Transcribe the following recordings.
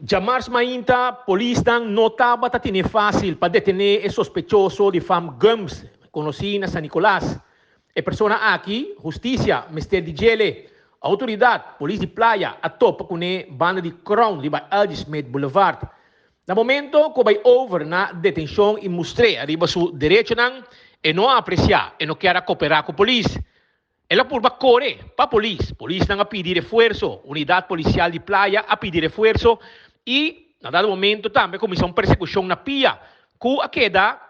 Jamars Mainta, polícia não estava tendo fácil para detener o sospechoso de fam Gums, conhecido na San Nicolás. A pessoa aqui, justiça, Mr. Dijele, autoridade, polícia de praia, a topa com a banda de Crown, de Aldi Smith Boulevard. No momento que vai over na detenção e mostrei arriba seu direito e não apreciar, e não quer cooperar com a polícia. Ela por correr para a polícia. Polícia não a pedir esforço. Unidade policial de praia a pedir esforço. E, na dado momento, também começou uma persecução na pia. Que a queda,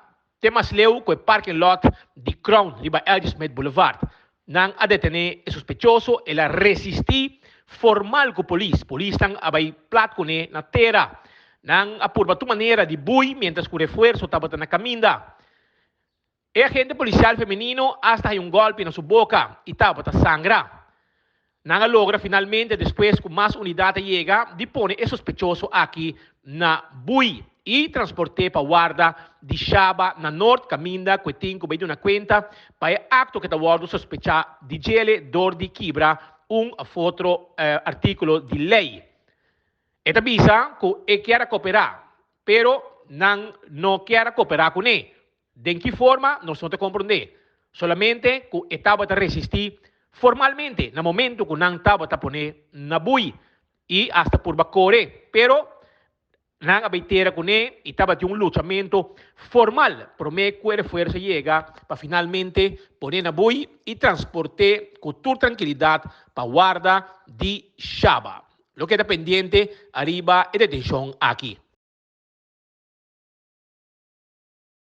temas leu com o parking lot de Crown, de Aldi Smith Boulevard. Não a detener o suspeitoso, ela resistiu formal com a polícia. Polícia não vai plat com ele na terra. Não a por uma maneira de bui, mientras que o esforço estava na caminda. E agente policial feminino hasta hay un golpe en su boca y estaba sangra. Nada logra finalmente, después con más unidades llega, de poner el sospechoso aquí na bui y transporte para guarda de Shaba na norte, caminda, cuetinco, veio una cuenta, para el acto que está guardo sospecha de gele, dor de quibra, un otro artículo de ley. Esta visa que quiere cooperar, pero no quiere cooperar con él. De qué forma, no se comprende. Solamente que estaba a resistir formalmente, en el momento que no estaba a poner na bui y hasta por bacore, pero no había con él y estaba de un luchamiento formal. Pero me fuerza llega para finalmente poner na bui y transporte con toda tranquilidad para guarda de Shaba. Lo que era pendiente arriba es detención aquí.